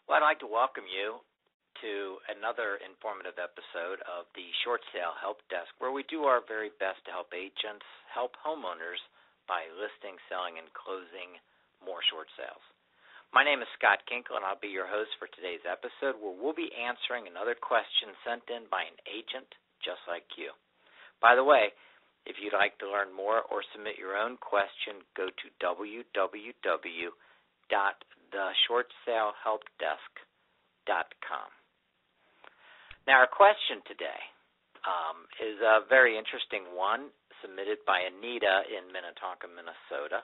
Well, I'd like to welcome you to another informative episode of the Short Sale Help Desk, where we do our very best to help agents help homeowners by listing, selling, and closing more short sales. My name is Scott Kinkle, and I'll be your host for today's episode, where we'll be answering another question sent in by an agent just like you. By the way, if you'd like to learn more or submit your own question, go to www.theshortsalehelpdesk.com. Now, our question today is a very interesting one submitted by Anita in Minnetonka, Minnesota.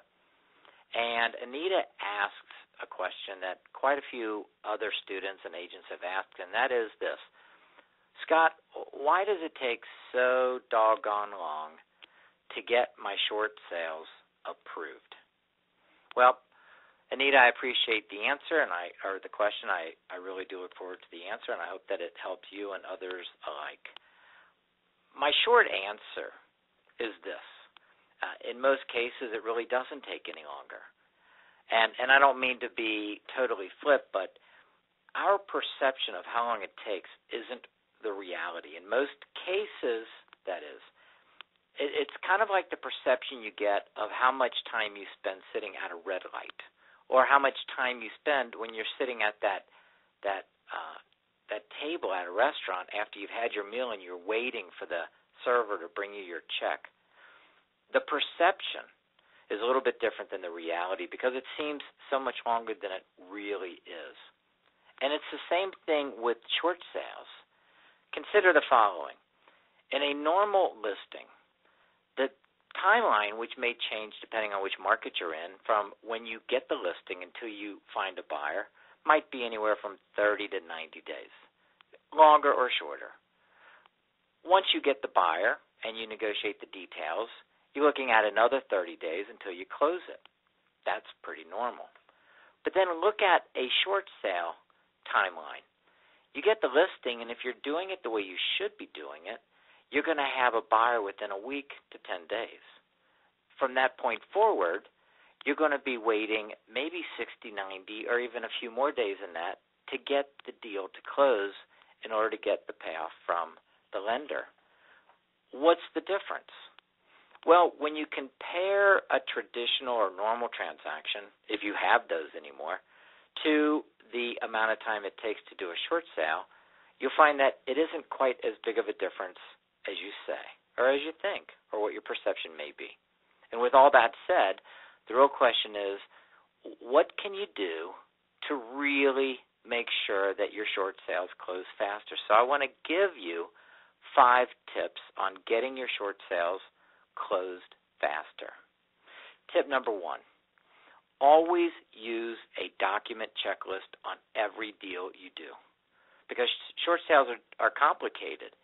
And Anita asks a question that quite a few other students and agents have asked, and that is this: Scott, why does it take so doggone long to get my short sales approved? Well, Anita, I appreciate the answer or the question. I really do look forward to the answer, and I hope that it helps you and others alike. My short answer is this. In most cases, it really doesn't take any longer. And I don't mean to be totally flip, but our perception of how long it takes isn't the reality. In most cases, that is. It's kind of like the perception you get of how much time you spend sitting at a red light, or how much time you spend when you're sitting at that table at a restaurant after you've had your meal and you're waiting for the server to bring you your check. The perception is a little bit different than the reality because it seems so much longer than it really is. And it's the same thing with short sales. Consider the following. In a normal listing, the timeline, which may change depending on which market you're in, from when you get the listing until you find a buyer, might be anywhere from 30 to 90 days, longer or shorter. Once you get the buyer and you negotiate the details, you're looking at another 30 days until you close it. That's pretty normal. But then look at a short sale timeline. You get the listing, and if you're doing it the way you should be doing it, you're going to have a buyer within a week to 10 days. From that point forward, you're going to be waiting maybe 60, 90, or even a few more days than that to get the deal to close in order to get the payoff from the lender. What's the difference? Well, when you compare a traditional or normal transaction, if you have those anymore, to the amount of time it takes to do a short sale, you'll find that it isn't quite as big of a difference as you say, or as you think, or what your perception may be. And with all that said, the real question is, what can you do to really make sure that your short sales close faster? So I want to give you 5 tips on getting your short sales closed faster. Tip number 1, always use a document checklist on every deal you do, because short sales are complicated.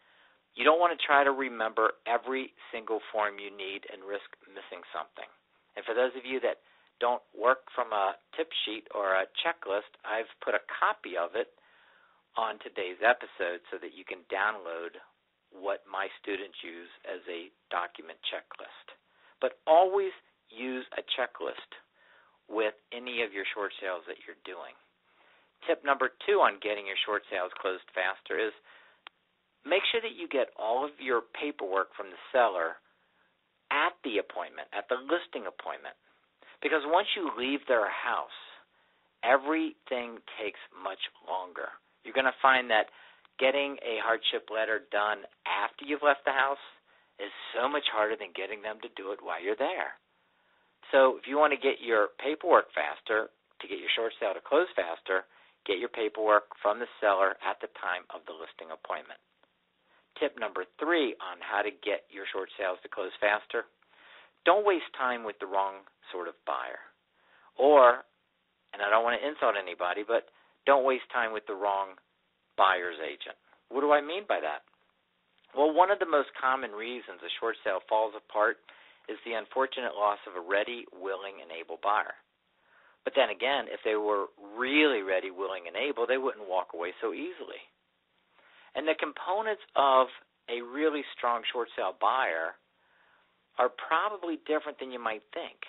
You don't want to try to remember every single form you need and risk missing something. And for those of you that don't work from a tip sheet or a checklist, I've put a copy of it on today's episode so that you can download what my students use as a document checklist. But always use a checklist with any of your short sales that you're doing. Tip number 2 on getting your short sales closed faster is make sure that you get all of your paperwork from the seller at the appointment, at the listing appointment. Because once you leave their house, everything takes much longer. You're going to find that getting a hardship letter done after you've left the house is so much harder than getting them to do it while you're there. So if you want to get your paperwork faster, to get your short sale to close faster, get your paperwork from the seller at the time of the listing appointment. Tip number 3 on how to get your short sales to close faster: don't waste time with the wrong sort of buyer. Or, and I don't want to insult anybody, but don't waste time with the wrong buyer's agent. What do I mean by that? Well, one of the most common reasons a short sale falls apart is the unfortunate loss of a ready, willing, and able buyer. But then again, if they were really ready, willing, and able, they wouldn't walk away so easily. And the components of a really strong short sale buyer are probably different than you might think.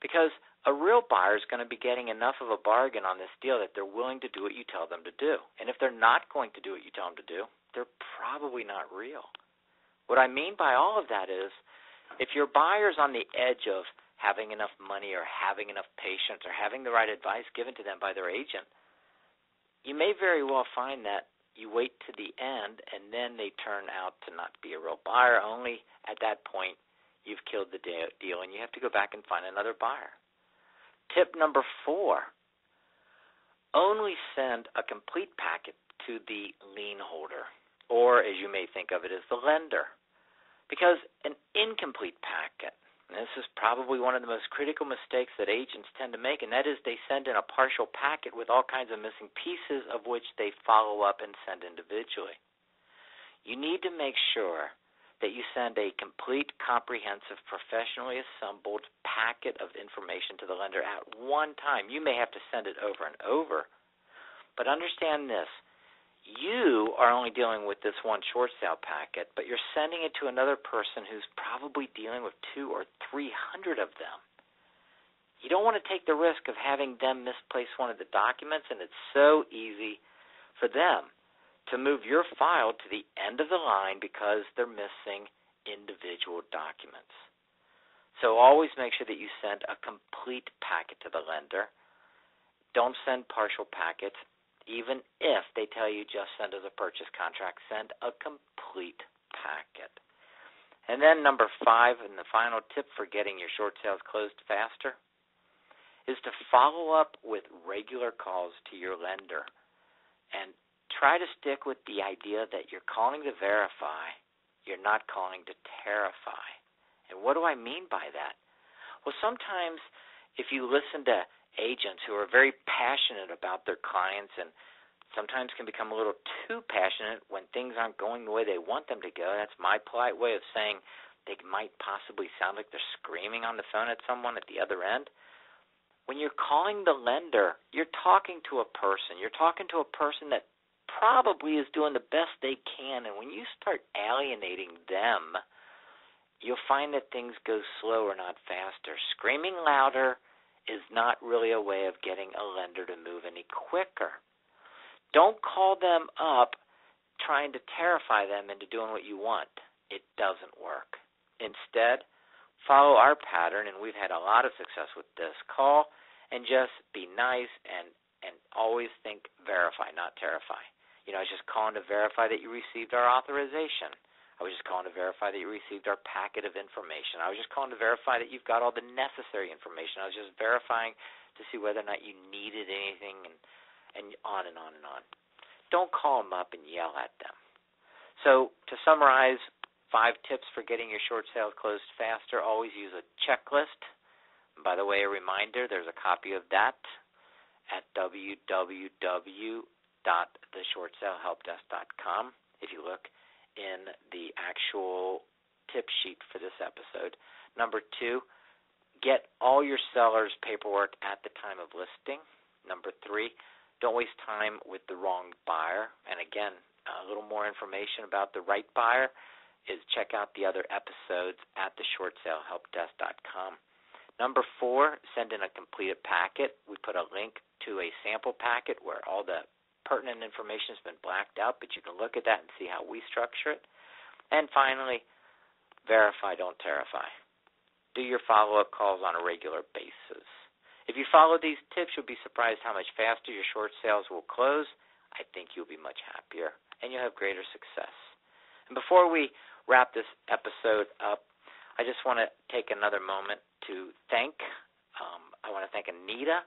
Because a real buyer is going to be getting enough of a bargain on this deal that they're willing to do what you tell them to do. And if they're not going to do what you tell them to do, they're probably not real. What I mean by all of that is, if your buyer's on the edge of having enough money or having enough patience or having the right advice given to them by their agent, you may very well find that you wait to the end and then they turn out to not be a real buyer. Only at that point you've killed the deal and you have to go back and find another buyer. Tip number 4, only send a complete packet to the lien holder, or as you may think of it as the lender, because an incomplete packet, and this is probably one of the most critical mistakes that agents tend to make, and that is they send in a partial packet with all kinds of missing pieces of which they follow up and send individually. You need to make sure that you send a complete, comprehensive, professionally assembled packet of information to the lender at one time. You may have to send it over and over, but understand this. You are only dealing with this one short sale packet, but you're sending it to another person who's probably dealing with 200 or 300 of them. You don't want to take the risk of having them misplace one of the documents, and it's so easy for them to move your file to the end of the line because they're missing individual documents. So always make sure that you send a complete packet to the lender. Don't send partial packets. Even if they tell you just send us a purchase contract, send a complete packet. And then number 5, and the final tip for getting your short sales closed faster, is to follow up with regular calls to your lender. And try to stick with the idea that you're calling to verify, you're not calling to terrify. And what do I mean by that? Well, sometimes if you listen to agents who are very passionate about their clients and sometimes can become a little too passionate when things aren't going the way they want them to go. That's my polite way of saying they might possibly sound like they're screaming on the phone at someone at the other end. When you're calling the lender, you're talking to a person. You're talking to a person that probably is doing the best they can, and when you start alienating them, you'll find that things go slower, not faster. Screaming louder is not really a way of getting a lender to move any quicker. Don't call them up trying to terrify them into doing what you want. It doesn't work. Instead, follow our pattern, and we've had a lot of success with this. Call and just be nice and always think verify, not terrify. I was just calling to verify that you received our authorization. I was just calling to verify that you received our packet of information. I was just calling to verify that you've got all the necessary information. I was just verifying to see whether or not you needed anything, and on and on and on. Don't call them up and yell at them. So to summarize, 5 tips for getting your short sales closed faster. Always use a checklist. And by the way, a reminder, there's a copy of that at www.theshortsalehelpdesk.com. If you look in the actual tip sheet for this episode. Number 2, get all your seller's paperwork at the time of listing. Number 3, don't waste time with the wrong buyer. And again, a little more information about the right buyer is check out the other episodes at theshortsalehelpdesk.com. Number 4, send in a completed packet. We put a link to a sample packet where all the pertinent information has been blacked out, but you can look at that and see how we structure it. And finally, verify, don't terrify. Do your follow-up calls on a regular basis. If you follow these tips, you'll be surprised how much faster your short sales will close. I think you'll be much happier, and you'll have greater success. And before we wrap this episode up, I just want to take another moment to thank Anita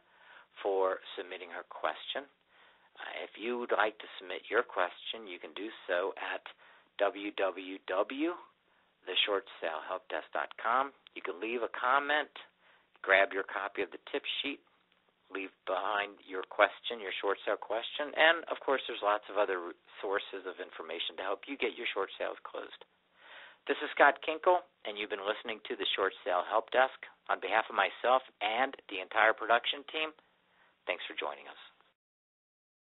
for submitting her question. If you would like to submit your question, you can do so at www.theshortsalehelpdesk.com. You can leave a comment, grab your copy of the tip sheet, leave behind your question, your short sale question, and, of course, there's lots of other sources of information to help you get your short sales closed. This is Scott Kinkle, and you've been listening to the Short Sale Help Desk. On behalf of myself and the entire production team, thanks for joining us.